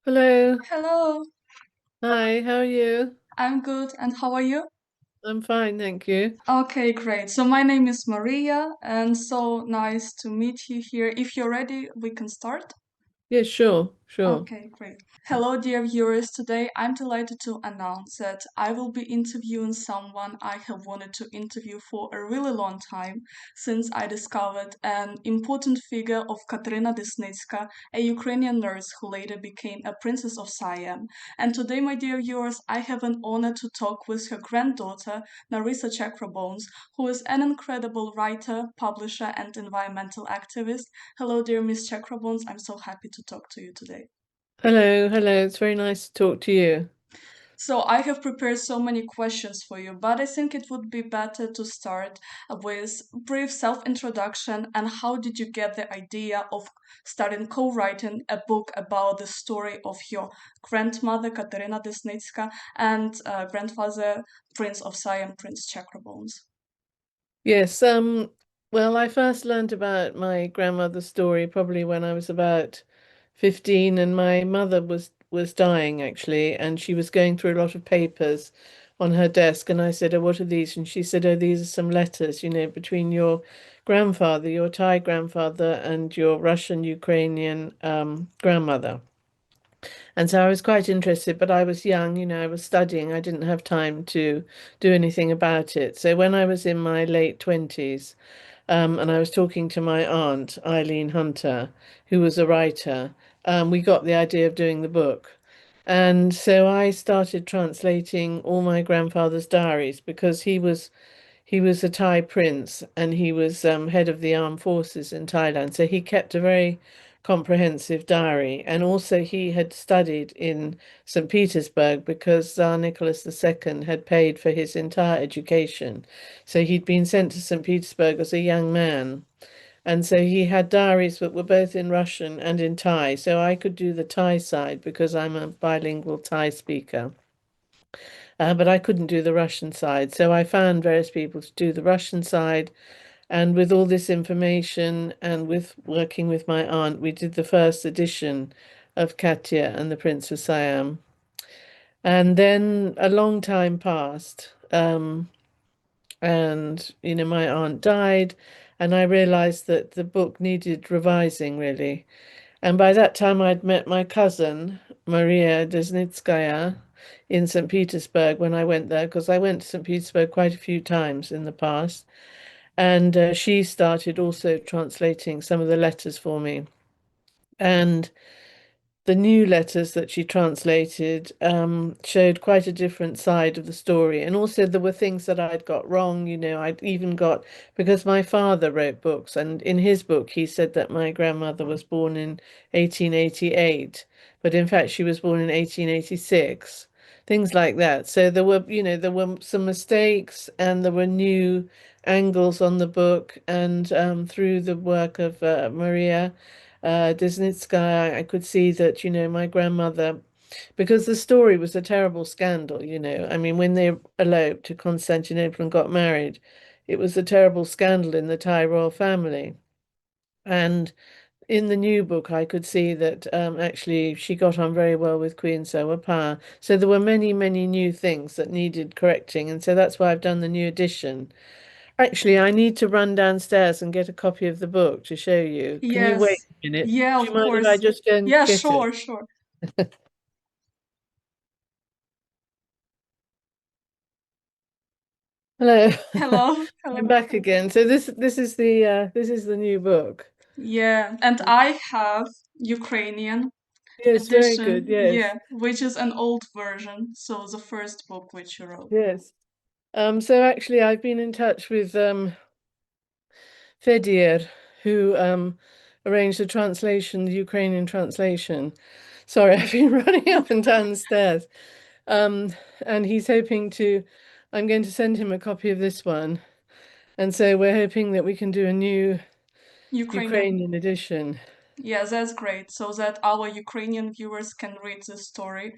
Hello. Hello, Hi, how are you? I'm good. And how are you? I'm fine, thank you. Okay, great. So my name is Maria, and so nice to meet you here. If you're ready, we can start. Yeah, sure. Okay, great. Hello, dear viewers. Today I'm delighted to announce that I will be interviewing someone I have wanted to interview for a really long time since I discovered an important figure of Kateryna Desnytska, a Ukrainian nurse who later became a princess of Siam. And today, my dear viewers, I have an honor to talk with her granddaughter, Narisa Chakrabongse, who is an incredible writer, publisher, and environmental activist. Hello, dear Miss Chakrabongse. I'm so happy to talk to you today. Hello. It's very nice to talk to you. So I have prepared so many questions for you, but I think it would be better to start with brief self-introduction and how did you get the idea of starting co-writing a book about the story of your grandmother Kateryna Desnytska and grandfather Prince of Siam, Prince Chakrabongse. Yes, well, I first learned about my grandmother's story probably when I was about 15 and my mother was dying actually, and she was going through a lot of papers on her desk, and I said, "Oh, what are these?" And she said, "Oh, these are some letters, between your grandfather, your Thai grandfather, and your Russian Ukrainian grandmother." And so I was quite interested, but I was young, I was studying. I didn't have time to do anything about it. So when I was in my late 20s, and I was talking to my aunt, Eileen Hunter, who was a writer, we got the idea of doing the book. And so I started translating all my grandfather's diaries because he was a Thai prince and he was head of the armed forces in Thailand. So he kept a very comprehensive diary. And also he had studied in St. Petersburg because Tsar Nicholas II had paid for his entire education. So he'd been sent to St. Petersburg as a young man. And so he had diaries that were both in Russian and in Thai. So I could do the Thai side because I'm a bilingual Thai speaker. But I couldn't do the Russian side. So I found various people to do the Russian side. And with all this information and with working with my aunt, we did the first edition of Katya and the Prince of Siam. And then a long time passed. And, my aunt died. And I realized that the book needed revising, really. And by that time, I'd met my cousin, Maria Desnytskaya, in St. Petersburg when I went there, because I went to St. Petersburg quite a few times in the past. And she started also translating some of the letters for me. And the new letters that she translated showed quite a different side of the story. And also, there were things that I'd got wrong. I'd even got, because my father wrote books, and in his book, he said that my grandmother was born in 1888, but in fact, she was born in 1886. Things like that. So there were some mistakes and there were new angles on the book, and through the work of Maria Desnytska, I could see that, my grandmother, because the story was a terrible scandal. I mean, when they eloped to Constantinople and got married, it was a terrible scandal in the Thai royal family. And in the new book, I could see that actually she got on very well with Queen Sewapa. So there were many, many new things that needed correcting. And so that's why I've done the new edition. Actually, I need to run downstairs and get a copy of the book to show you. Can you wait Yes, a minute? yeah, Do you of mind if I course. just go and Yeah, get it? sure, sure. Hello. Hello, I'm hello. back again. So this is the new book. Yeah, and I have Ukrainian Yes, very good. edition, Yes. yeah, which is an old version, so the first book which you wrote. Yes. So actually I've been in touch with Fedier, who arranged the translation, the Ukrainian translation. Sorry, I've been running up and down the stairs. Um, and he's hoping to, I'm going to send him a copy of this one. And so we're hoping that we can do a new Ukrainian. Ukrainian edition. Yeah, that's great, so that our Ukrainian viewers can read the story.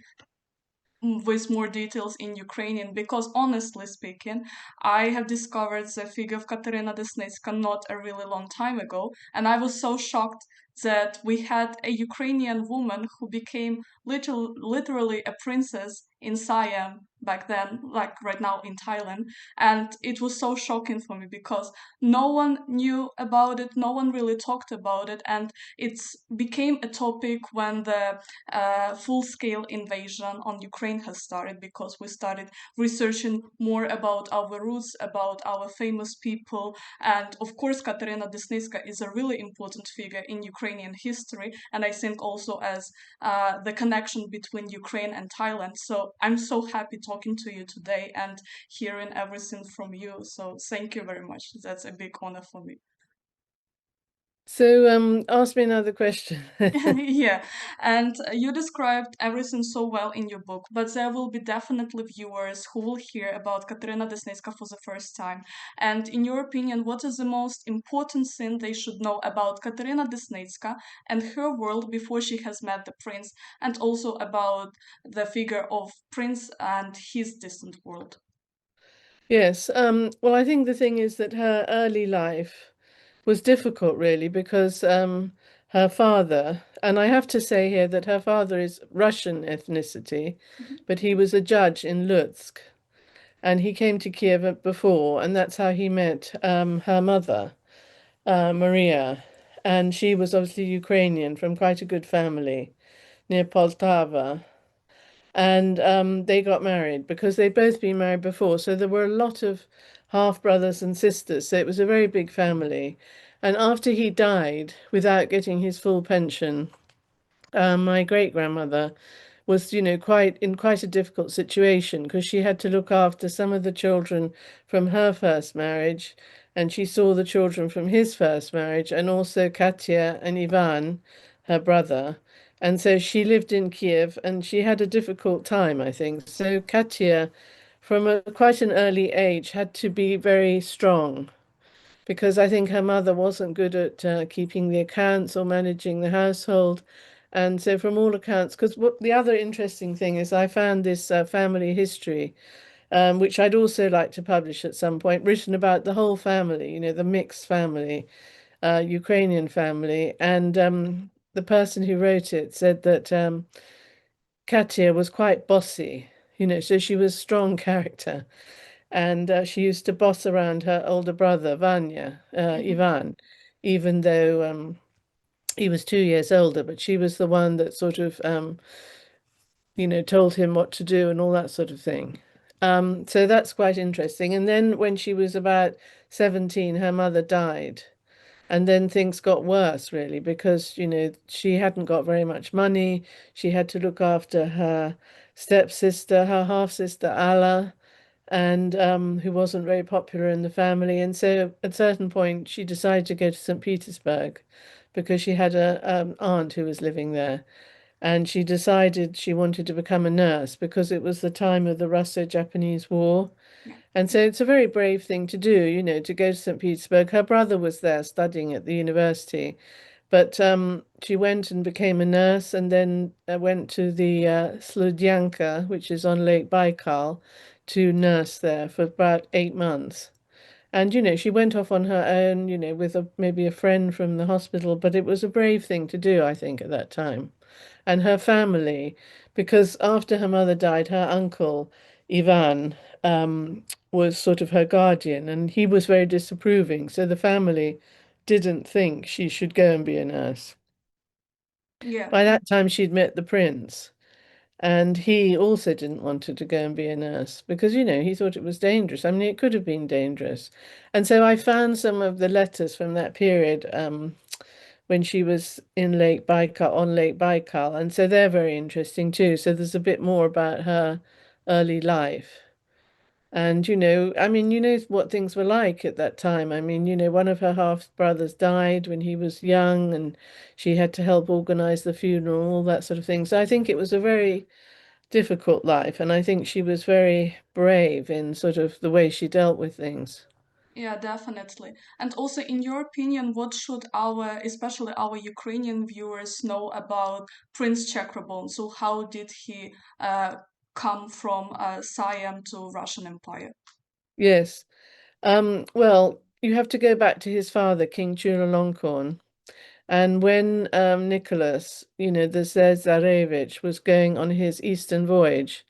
with more details in Ukrainian because honestly speaking, I have discovered the figure of Kateryna Desnytska not a really long time ago, and I was so shocked that we had a Ukrainian woman who became literally a princess in Siam back then, like right now in Thailand. And it was so shocking for me because no one knew about it, no one really talked about it, and it became a topic when the full scale invasion on Ukraine has started because we started researching more about our roots, about our famous people. And of course, Kateryna Desnytska is a really important figure in Ukrainian history, and I think also as the connection between Ukraine and Thailand. So I'm so happy talking to you today and hearing everything from you. So thank you very much. That's a big honor for me. So, ask me another question. Yeah, and you described everything so well in your book, but there will be definitely viewers who will hear about Kateryna Desnytska for the first time. And in your opinion, what is the most important thing they should know about Kateryna Desnytska and her world before she has met the prince, and also about the figure of prince and his distant world? Yes, well, I think the thing is that her early life was difficult, really, because her father, and I have to say here that her father is Russian ethnicity, but he was a judge in Lutsk, and he came to Kiev before, and that's how he met her mother, Maria, and she was obviously Ukrainian from quite a good family near Poltava. And they got married because they'd both been married before. So there were a lot of half brothers and sisters. So it was a very big family. And after he died, without getting his full pension, my great grandmother was, quite a difficult situation because she had to look after some of the children from her first marriage, and she saw the children from his first marriage, and also Katya and Ivan, her brother. And so she lived in Kiev, and she had a difficult time, I think. So Katya, from quite an early age, had to be very strong because I think her mother wasn't good at keeping the accounts or managing the household. And so, from all accounts, because what the other interesting thing is, I found this family history, which I'd also like to publish at some point, written about the whole family, the mixed family, Ukrainian family. And the person who wrote it said that Katya was quite bossy, so she was a strong character. And she used to boss around her older brother, Mhm. Ivan, even though he was 2 years older, but she was the one that sort of, told him what to do and all that sort of thing. So that's quite interesting. And then when she was about 17, her mother died. And then things got worse, really, because, she hadn't got very much money. She had to look after her stepsister, her half-sister, Alla, and who wasn't very popular in the family. And so at a certain point, she decided to go to St. Petersburg because she had a aunt who was living there. And she decided she wanted to become a nurse because it was the time of the Russo-Japanese War. Yeah. And so it's a very brave thing to do, to go to St. Petersburg. Her brother was there studying at the university, but she went and became a nurse and then went to the Sludyanka, which is on Lake Baikal, to nurse there for about 8 months. And, she went off on her own, with maybe a friend from the hospital, but it was a brave thing to do, I think, at that time. And her family, because after her mother died, her uncle, Ivan, was sort of her guardian, and he was very disapproving. So the family didn't think she should go and be a nurse. Yeah. By that time, she'd met the prince, and he also didn't want her to go and be a nurse because, he thought it was dangerous. I mean, it could have been dangerous. And so I found some of the letters from that period when she was in Lake Baikal, on Lake Baikal. And so they're very interesting too. So there's a bit more about her early life. And, I mean, what things were like at that time. I mean, one of her half brothers died when he was young, and she had to help organize the funeral, all that sort of thing. So I think it was a very difficult life, and I think she was very brave in sort of the way she dealt with things. Yeah, definitely. And also, in your opinion, what should our, especially our Ukrainian viewers, know about Prince Chakrabongse? So, how did he come from Siam to Russian Empire. Yes. Well, you have to go back to his father, King Chulalongkorn. And when Nicholas, the Tsarevich, was going on his eastern voyage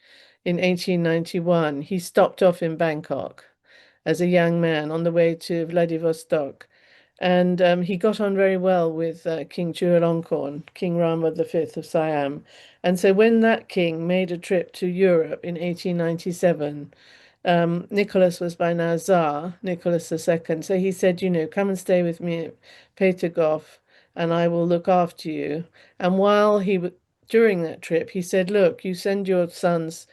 in 1891, he stopped off in Bangkok as a young man on the way to Vladivostok. And he got on very well with King Chulalongkorn, King Rama V of Siam. And so when that king made a trip to Europe in 1897, Nicholas was by now Tsar, Nicholas II. So he said, come and stay with me at Petergof, and I will look after you. And during that trip, he said, look, you send your sons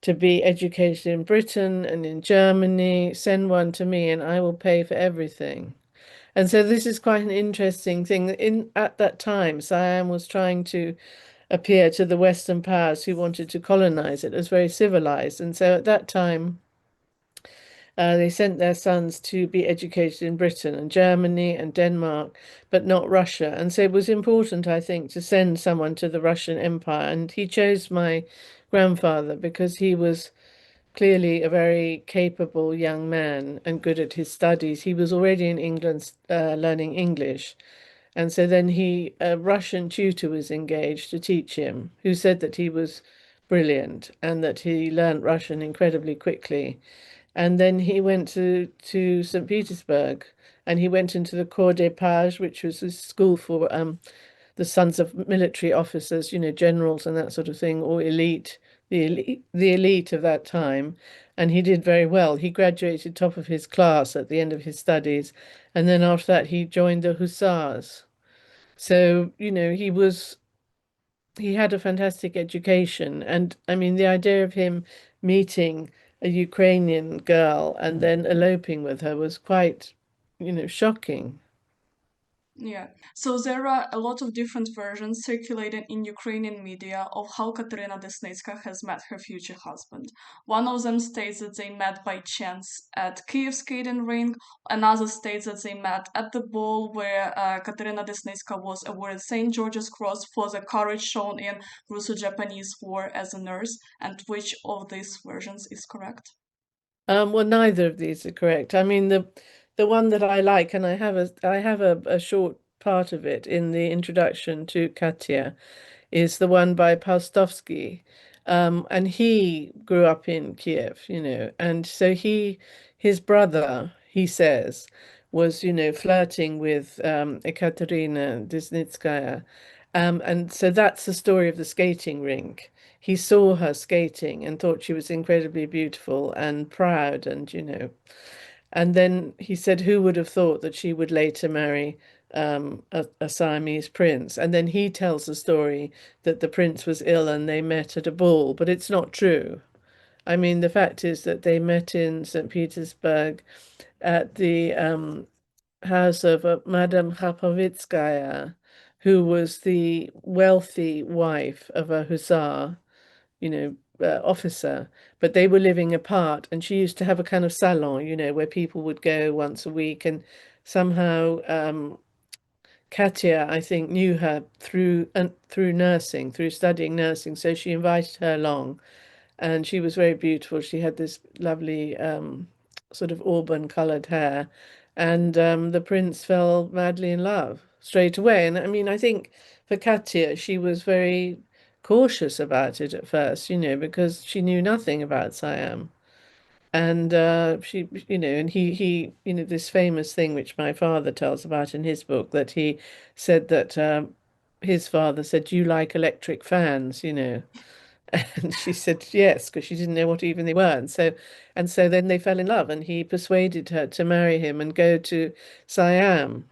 to be educated in Britain and in Germany, send one to me, and I will pay for everything. And so this is quite an interesting thing. At that time, Siam was trying to appear to the Western powers who wanted to colonize it as very civilized. And so at that time, they sent their sons to be educated in Britain and Germany and Denmark, but not Russia. And so it was important, I think, to send someone to the Russian Empire. And he chose my grandfather because he was clearly a very capable young man and good at his studies. He was already in England learning English. And so then a Russian tutor was engaged to teach him, who said that he was brilliant and that he learned Russian incredibly quickly. And then he went to St. Petersburg and he went into the Corps des Pages, which was a school for the sons of military officers, generals and that sort of thing, or the elite of that time. And he did very well. He graduated top of his class at the end of his studies. And then after that, he joined the Hussars. So, he had a fantastic education. And I mean, the idea of him meeting a Ukrainian girl and then eloping with her was quite, shocking. Yeah, so there are a lot of different versions circulating in Ukrainian media of how Kateryna Desnytska has met her future husband. One of them states that they met by chance at Kiev skating rink. Another states that they met at the ball where Kateryna Desnytska was awarded St. George's Cross for the courage shown in Russo-Japanese War as a nurse. And which of these versions is correct? Well, neither of these are correct. I mean, the one that I like, and I have a short part of it in the introduction to Katya, is the one by Paustovsky. And he grew up in Kiev, and so his brother, he says, was, flirting with Ekaterina Desnytskaya. And so that's the story of the skating rink. He saw her skating and thought she was incredibly beautiful and proud, and then he said, who would have thought that she would later marry a Siamese prince? And then he tells the story that the prince was ill and they met at a ball, but it's not true. I mean, the fact is that they met in St. Petersburg at the house of Madame Khapovitskaya, who was the wealthy wife of a hussar, officer, but they were living apart, and she used to have a kind of salon, where people would go once a week, and somehow Katya, I think, knew her through nursing, through studying nursing, so she invited her along, and she was very beautiful. She had this lovely sort of auburn colored hair, and the prince fell madly in love straight away. And I mean, I think for Katya, she was very cautious about it at first, because she knew nothing about Siam. And and this famous thing which my father tells about in his book, that he said that his father said, "Do you like electric fans?" And she said yes, because she didn't know what even they were. And so then they fell in love, and he persuaded her to marry him and go to Siam.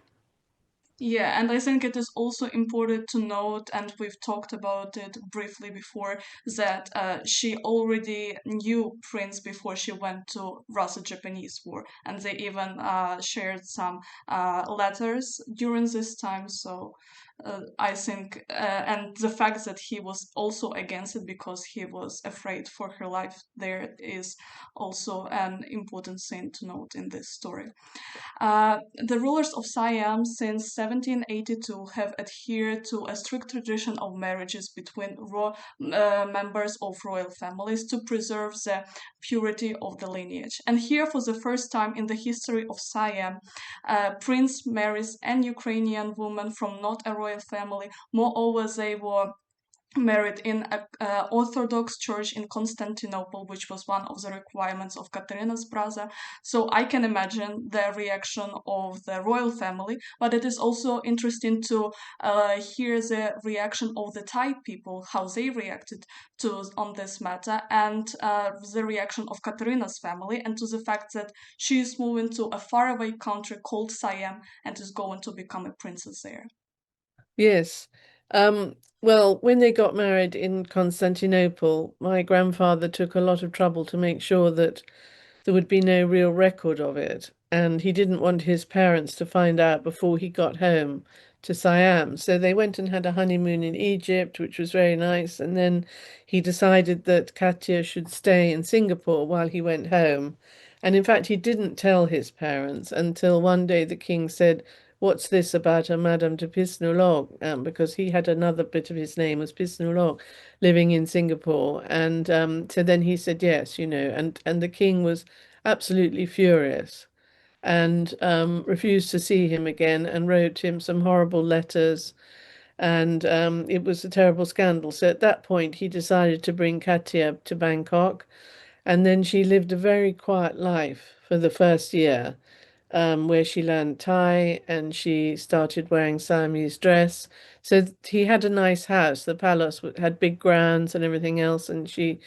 Yeah, and I think it is also important to note, and we've talked about it briefly before, that she already knew Prince before she went to Russo-Japanese War, and they even shared some letters during this time. So I think, and the fact that he was also against it because he was afraid for her life there is also an important thing to note in this story. The rulers of Siam since 1782 have adhered to a strict tradition of marriages between members of royal families to preserve the purity of the lineage. And here, for the first time in the history of Siam, Prince marries an Ukrainian woman from not a royal family. Moreover, they were married in a Orthodox church in Constantinople, which was one of the requirements of Kateryna's brother. So I can imagine the reaction of the royal family, but it is also interesting to hear the reaction of the Thai people, how they reacted to on this matter, and the reaction of Kateryna's family, and to the fact that she is moving to a faraway country called Siam and is going to become a princess there. Yes. Well, when they got married in Constantinople, my grandfather took a lot of trouble to make sure that there would be no real record of it. And he didn't want his parents to find out before he got home to Siam. So they went and had a honeymoon in Egypt, which was very nice. And then he decided that Katya should stay in Singapore while he went home. And in fact, he didn't tell his parents until one day the king said, "What's this about a Madame de Pisnolog?" Because he had another bit of his name was Pisnolog, living in Singapore. And so then he said yes, and the king was absolutely furious and refused to see him again and wrote him some horrible letters. And it was a terrible scandal. So at that point, he decided to bring Katya to Bangkok. And then she lived a very quiet life for the first year, where she learned Thai and she started wearing Siamese dress. So he had a nice house. The palace had big grounds and everything else, and she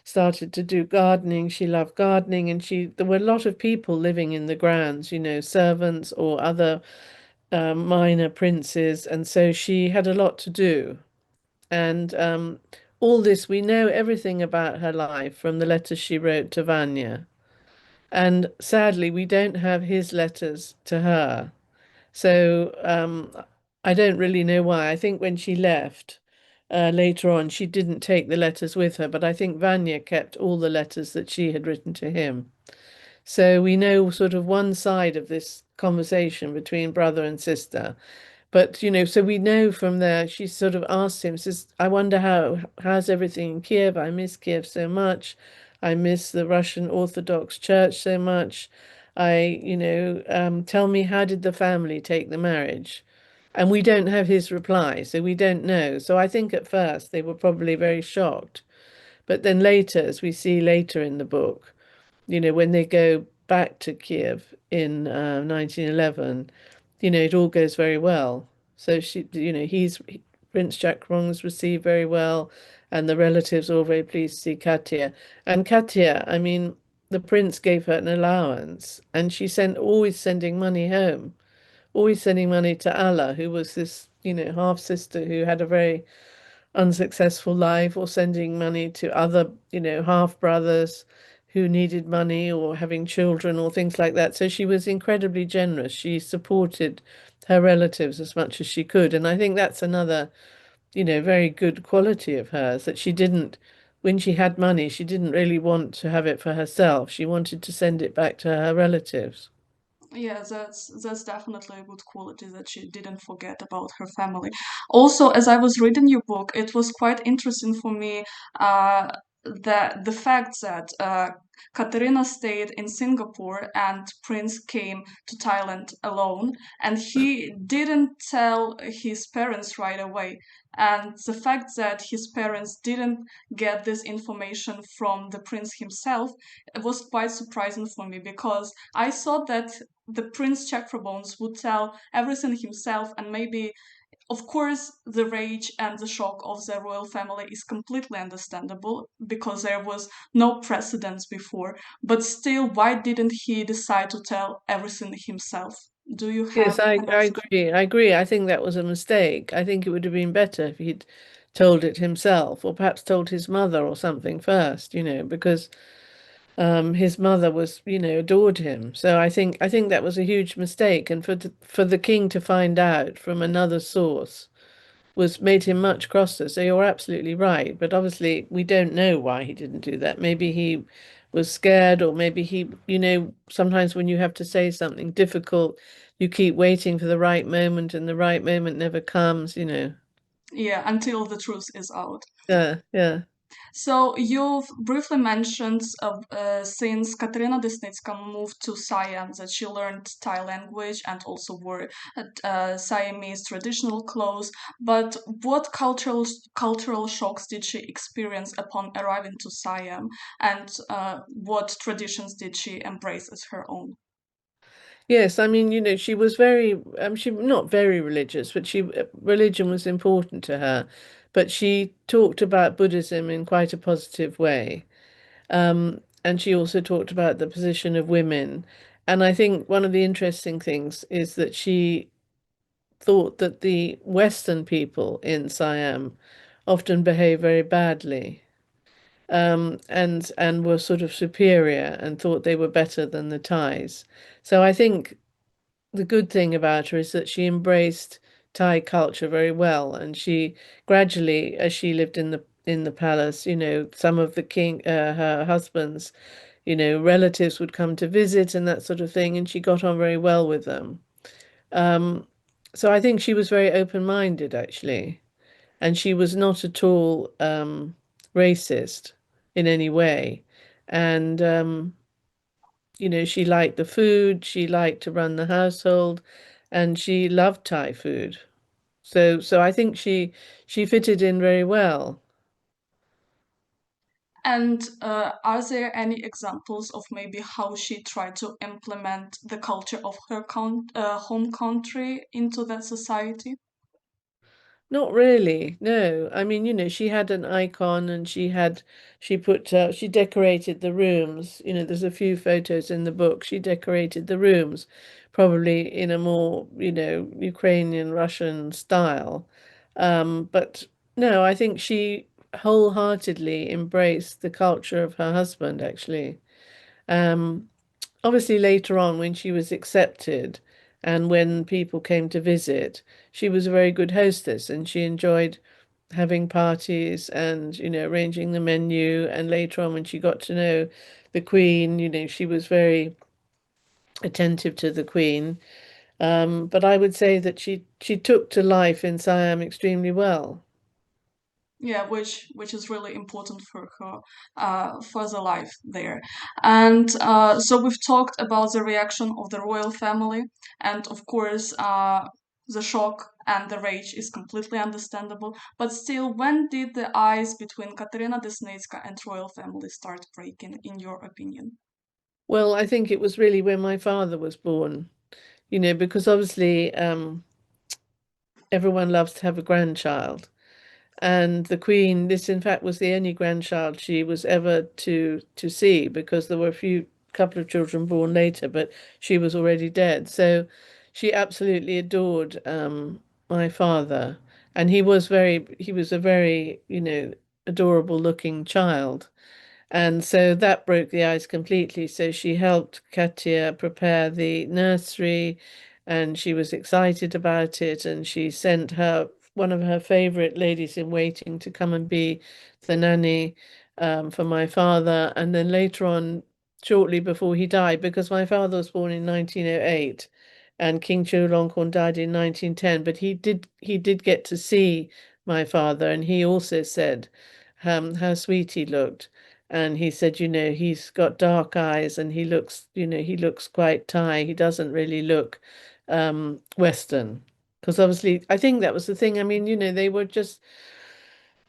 started to do gardening. She loved gardening, and there were a lot of people living in the grounds, servants or other minor princes, and so she had a lot to do. And all this, we know everything about her life from the letters she wrote to Vanya. And sadly, we don't have his letters to her. So I don't really know why. I think when she left later on, she didn't take the letters with her, but I think Vanya kept all the letters that she had written to him. So we know sort of one side of this conversation between brother and sister. But so we know from there, she sort of asked him, says, "I wonder how's everything in Kiev? I miss Kiev so much. I miss the Russian Orthodox Church so much. Tell me, how did the family take the marriage?" And we don't have his reply, so we don't know. So I think at first they were probably very shocked. But then later, as we see later in the book, when they go back to Kiev in 1911, it all goes very well. So Prince Chakrabongse was received very well, and the relatives all very pleased to see Katya. And Katya, I mean, the prince gave her an allowance, and she sent always sending money home, always sending money to Allah, who was this, half sister who had a very unsuccessful life, or sending money to other, half brothers who needed money or having children or things like that. So she was incredibly generous. She supported her relatives as much as she could. And I think that's another, very good quality of hers, that she didn't, when she had money, she didn't really want to have it for herself. She wanted to send it back to her relatives. Yeah, that's definitely a good quality that she didn't forget about her family. Also, as I was reading your book, it was quite interesting for me the fact that Katerina stayed in Singapore and Prince came to Thailand alone, and he didn't tell his parents right away. And the fact that his parents didn't get this information from the prince himself was quite surprising for me because I thought that the Prince Chakrabongse would tell everything himself, and maybe, of course, the rage and the shock of the royal family is completely understandable because there was no precedence before. But still, why didn't he decide to tell everything himself? Do you Yes, have I, an I answer? agree. I agree. I think that was a mistake. I think it would have been better if he'd told it himself, or perhaps told his mother or something first, because his mother was, adored him. So I think that was a huge mistake. And for the king to find out from another source, was made him much crosser. So you're absolutely right. But obviously, we don't know why he didn't do that. Maybe he was scared, or maybe he, sometimes when you have to say something difficult, you keep waiting for the right moment, and the right moment never comes. Yeah, until the truth is out. Yeah, yeah. So you've briefly mentioned since Kateryna Desnytska moved to Siam that she learned Thai language and also wore Siamese traditional clothes. But what cultural shocks did she experience upon arriving to Siam, and what traditions did she embrace as her own? Yes, I mean, she was very, she not very religious, but religion was important to her. But she talked about Buddhism in quite a positive way. And she also talked about the position of women. And I think one of the interesting things is that she thought that the Western people in Siam often behave very badly, and were sort of superior and thought they were better than the Thais. So I think the good thing about her is that she embraced Thai culture very well, and she gradually, as she lived in the palace, some of the her husband's, relatives would come to visit and that sort of thing, and she got on very well with them. Um, so I think she was very open-minded, actually, and she was not at all racist in any way. And she liked the food, she liked to run the household, and she loved Thai food. So I think she fitted in very well. And are there any examples of maybe how she tried to implement the culture of her home country into that society? Not really, no. I mean, she had an icon, and she decorated the rooms. There's a few photos in the book. She decorated the rooms, probably in a more, Ukrainian Russian style. But no, I think she wholeheartedly embraced the culture of her husband, actually. Um, Obviously, later on, when she was accepted and when people came to visit, she was a very good hostess, and she enjoyed having parties and, arranging the menu. And later on, when she got to know the Queen, she was very attentive to the Queen. But I would say that she took to life in Siam extremely well. Yeah, which is really important for her further life there. And so we've talked about the reaction of the royal family, and of course, the shock and the rage is completely understandable. But still, when did the ice between Katerina Desnytska and royal family start breaking, in your opinion? Well, I think it was really when my father was born, because obviously everyone loves to have a grandchild. And the Queen, this in fact was the only grandchild she was ever to see, because there were a few couple of children born later, but she was already dead. So she absolutely adored my father, and he was a very, adorable looking child. And so that broke the ice completely. So she helped Katya prepare the nursery, and she was excited about it. And she sent one of her favorite ladies in waiting to come and be the nanny for my father. And then later on, shortly before he died, because my father was born in 1908 and King Chulalongkorn died in 1910, but he did get to see my father, and he also said how sweet he looked. And he said, he's got dark eyes, and he looks quite Thai. He doesn't really look Western. Because obviously, I think that was the thing. I mean,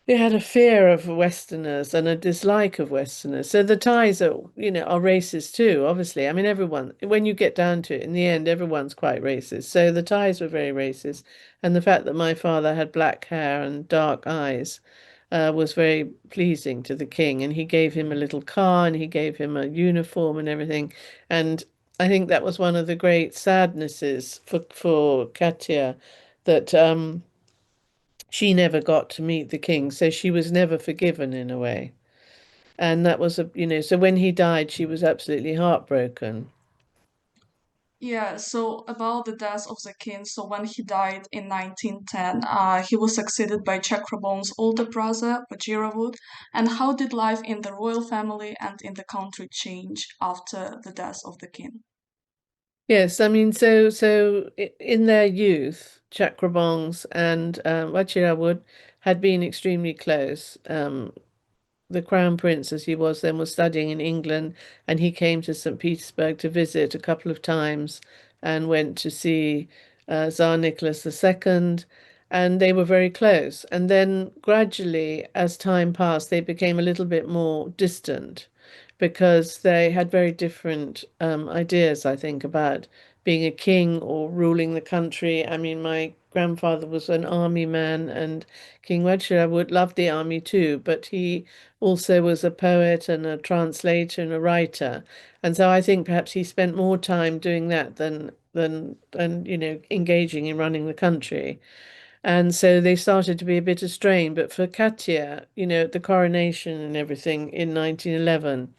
they had a fear of Westerners and a dislike of Westerners. So the Thais are racist too, obviously. I mean, everyone, when you get down to it, in the end, everyone's quite racist. So the Thais were very racist. And the fact that my father had black hair and dark eyes was very pleasing to the king. And he gave him a little car, and he gave him a uniform and everything. And I think that was one of the great sadnesses for Katya, that she never got to meet the king, so she was never forgiven in a way. And that was so when he died, she was absolutely heartbroken. Yeah, so about the death of the king, so when he died in 1910, he was succeeded by Chakrabong's older brother, Vajiravud. And how did life in the royal family and in the country change after the death of the king? Yes, I mean, in their youth, Chakrabongs and Wachirawut had been extremely close. The Crown Prince, as he was then, was studying in England, and he came to St. Petersburg to visit a couple of times and went to see Tsar Nicholas II, and they were very close. And then gradually, as time passed, they became a little bit more distant because they had very different ideas, I think, about being a king or ruling the country. I mean, my grandfather was an army man, and King Wedgwood loved the army too, but he also was a poet and a translator and a writer. And so I think perhaps he spent more time doing that than engaging in running the country. And so they started to be a bit strained. But for Katya, at the coronation and everything in 1911,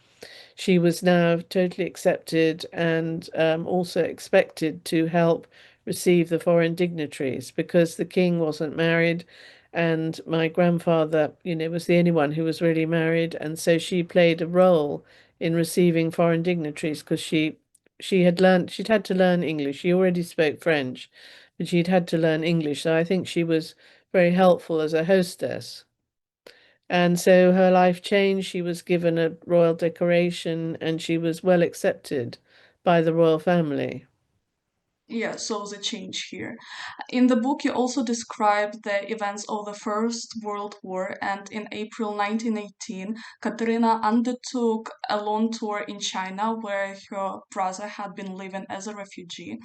she was now totally accepted and also expected to help receive the foreign dignitaries because the king wasn't married, and my grandfather, was the only one who was really married, and so she played a role in receiving foreign dignitaries because she'd had to learn English. She already spoke French, but she'd had to learn English, so I think she was very helpful as a hostess. And so her life changed. She was given a royal decoration and she was well accepted by the royal family. Yeah, so the change here. In the book, you also describe the events of the First World War, and in April 1918, Kateryna undertook a long tour in China where her brother had been living as a refugee.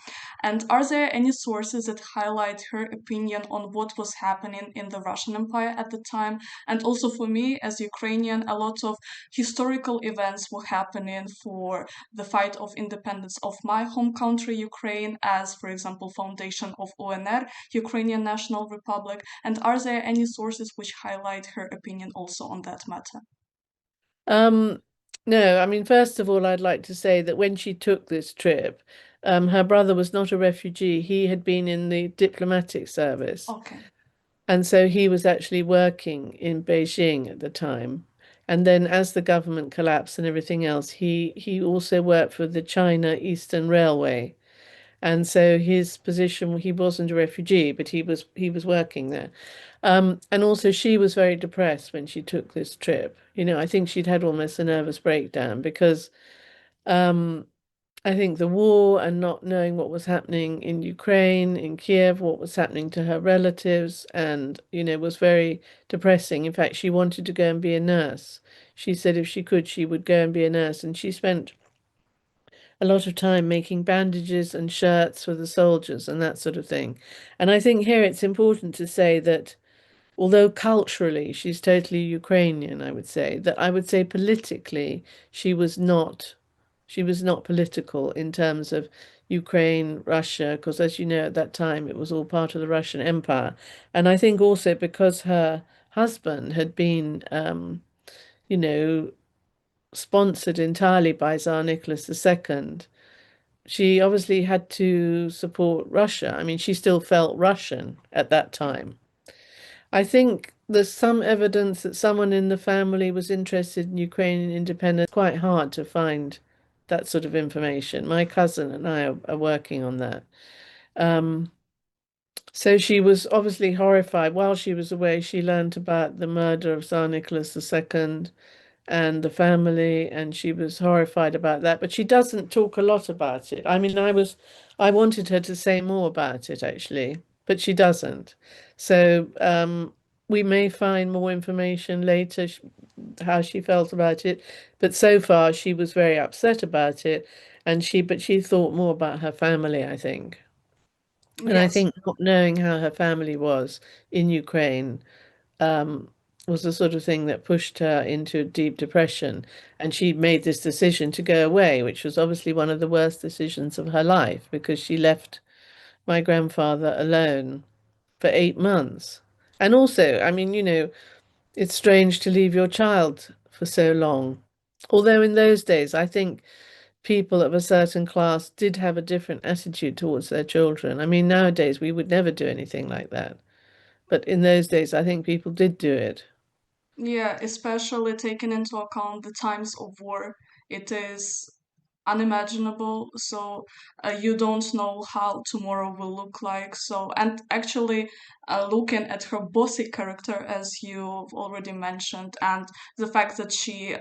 And are there any sources that highlight her opinion on what was happening in the Russian Empire at the time? And also for me, as Ukrainian, a lot of historical events were happening for the fight of independence of my home country, Ukraine, as, for example, foundation of UNR, Ukrainian National Republic? And are there any sources which highlight her opinion also on that matter? Um, no, I mean, first of all, I'd like to say that when she took this trip, her brother was not a refugee. He had been in the diplomatic service. Okay. And so he was actually working in Beijing at the time. And then as the government collapsed and everything else, he also worked for the China Eastern Railway. And so his position, he wasn't a refugee, but he was working there. And also she was very depressed when she took this trip. I think she'd had almost a nervous breakdown because um, I think the war and not knowing what was happening in Ukraine, in Kiev, what was happening to her relatives, and was very depressing. In fact, she wanted to go and be a nurse. She said if she could, she would go and be a nurse, and she spent a lot of time making bandages and shirts for the soldiers and that sort of thing. And I think here it's important to say that although culturally she's totally Ukrainian, I would say politically she was not she was not political in terms of Ukraine, Russia, because as you know at that time it was all part of the Russian Empire. And I think also because her husband had been you know, sponsored entirely by Tsar Nicholas II, she obviously had to support Russia. I mean, she still felt Russian at that time. I think there's some evidence that someone in the family was interested in Ukrainian independence. Quite hard to find that sort of information. My cousin and I are working on that. Um, so she was obviously horrified. While she was away, she learned about the murder of Tsar Nicholas II and the family, and she was horrified about that. But she doesn't talk a lot about it. I mean, I wanted her to say more about it actually, but she doesn't. So we may find more information later, how she felt about it. But so far, she was very upset about it, but she thought more about her family, I think. And I Yes. think not knowing how her family was in Ukraine um, was the sort of thing that pushed her into a deep depression. And she made this decision to go away, which was obviously one of the worst decisions of her life because she left my grandfather alone for 8 months. And also, I mean, it's strange to leave your child for so long. Although in those days, I think people of a certain class did have a different attitude towards their children. I mean, nowadays we would never do anything like that. But in those days, I think people did do it. Yeah, especially taking into account the times of war, it is unimaginable. So you don't know how tomorrow will look like. So, and actually, looking at her bossy character, as you've already mentioned, and the fact that she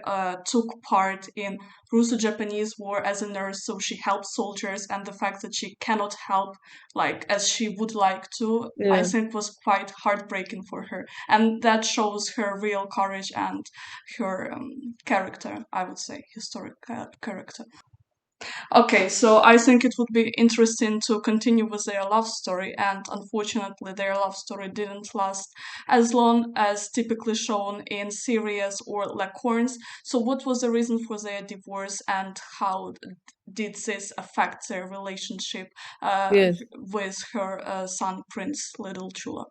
took part in Russo-Japanese War as a nurse, so she helped soldiers, and the fact that she cannot help like as she would like to, I Yeah. think was quite heartbreaking for her, and that shows her real courage and her character, I would say, historic character. Okay, so I think it would be interesting to continue with their love story, and unfortunately, their love story didn't last as long as typically shown in series or Lacorns. So, what was the reason for their divorce, and how did this affect their relationship Yes. with her son, Prince Little Chula?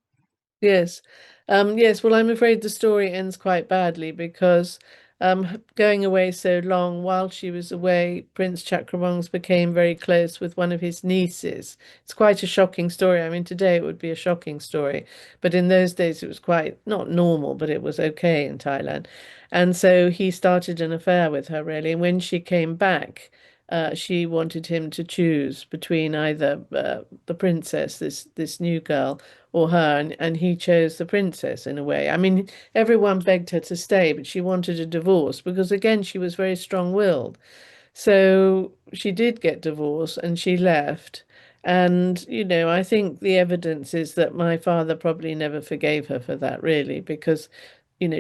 Yes. Yes, well, I'm afraid the story ends quite badly because going away so long, while she was away, Prince Chakrabongse became very close with one of his nieces. It's quite a shocking story. I mean, today it would be a shocking story, but in those days it was quite not normal, but it was okay in Thailand. And so he started an affair with her, really. And when she came back, she wanted him to choose between either the princess, this new girl, or her, and he chose the princess in a way. I mean, everyone begged her to stay, but she wanted a divorce because, again, she was very strong-willed. So she did get divorced and she left. And, I think the evidence is that my father probably never forgave her for that, really, because,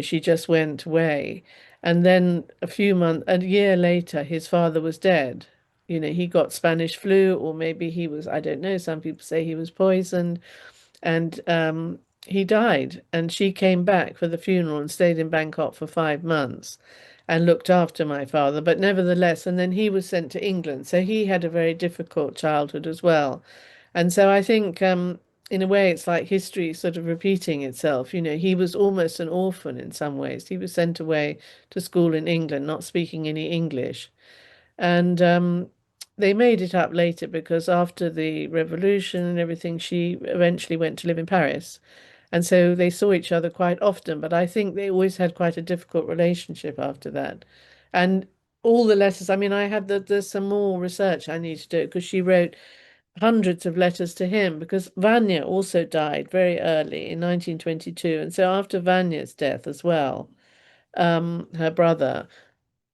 she just went away. And then a year later, his father was dead. He got Spanish flu, or maybe he was, I don't know, some people say he was poisoned, and he died. And she came back for the funeral and stayed in Bangkok for 5 months and looked after my father. But nevertheless, and then he was sent to England, so he had a very difficult childhood as well. And so I think, in a way, it's like history sort of repeating itself. He was almost an orphan in some ways. He was sent away to school in England, not speaking any English. And they made it up later because after the revolution and everything, she eventually went to live in Paris. And so they saw each other quite often, but I think they always had quite a difficult relationship after that. And all the letters, I mean, there's some more research I need to do because she wrote hundreds of letters to him because Vanya also died very early in 1922. And so after Vanya's death as well, her brother,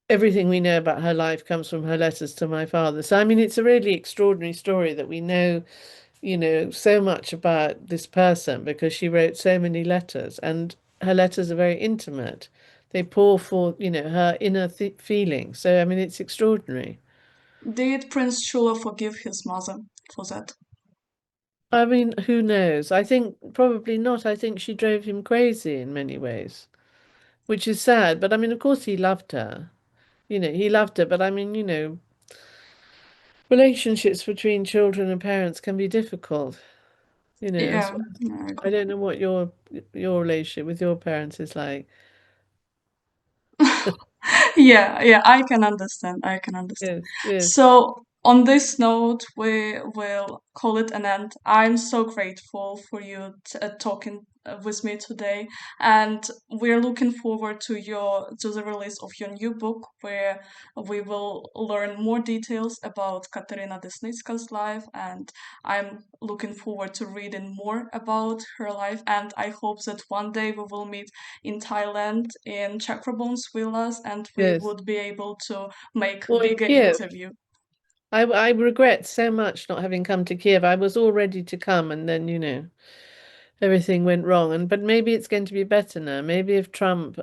everything we know about her life comes from her letters to my father. So, I mean, it's a really extraordinary story that we know, so much about this person because she wrote so many letters, and her letters are very intimate. They pour forth, her inner th feelings. So, I mean, it's extraordinary. Did Prince Chula forgive his mother for that? I mean, who knows? I think probably not. I think she drove him crazy in many ways, which is sad. But I mean, of course, he loved her. He loved her. But I mean, relationships between children and parents can be difficult. As Yeah, well. I I agree. don't know what your relationship with your parents is like. Yeah, I can understand. I can understand. Yes, yes, So, on this note, we will call it an end. I'm so grateful for you talking with me today, and we're looking forward to the release of your new book, where we will learn more details about Kateryna Desnytska's life, and I'm looking forward to reading more about her life, and I hope that one day we will meet in Thailand in Chakrabongse villas, and we yes. would be able to make Or in bigger Kiev. interview. I regret so much not having come to Kiev. I was all ready to come, and then, everything went wrong. But maybe it's going to be better now. Maybe if Trump,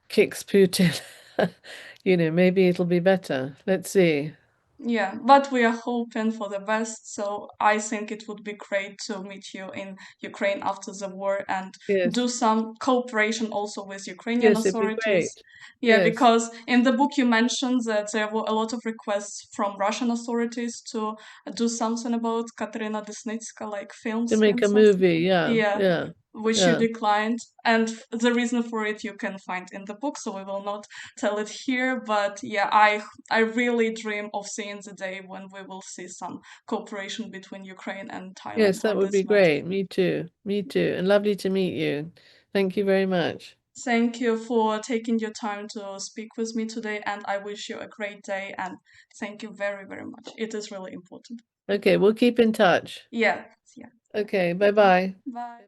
kicks Putin, maybe it'll be better. Let's see. Yeah, but we are hoping for the best. So I think it would be great to meet you in Ukraine after the war and Yes, do some cooperation also with Ukrainian yes, it'd be authorities. great. Yeah, Yes, because in the book you mentioned that there were a lot of requests from Russian authorities to do something about Katerina Desnytska, like to films make and a something. movie. Yeah, Yeah, yeah. which you Yeah. declined. And the reason for it you can find in the book, so we will not tell it here. But yeah, I really dream of seeing the day when we will see some cooperation between Ukraine and Thailand Yes, that on would be this matter. great. Me too. Me too. And lovely to meet you. Thank you very much. Thank you for taking your time to speak with me today, and I wish you a great day. And thank you very, very much. It is really important. Okay, we'll keep in touch. Yeah, yeah. Okay, bye-bye. Bye.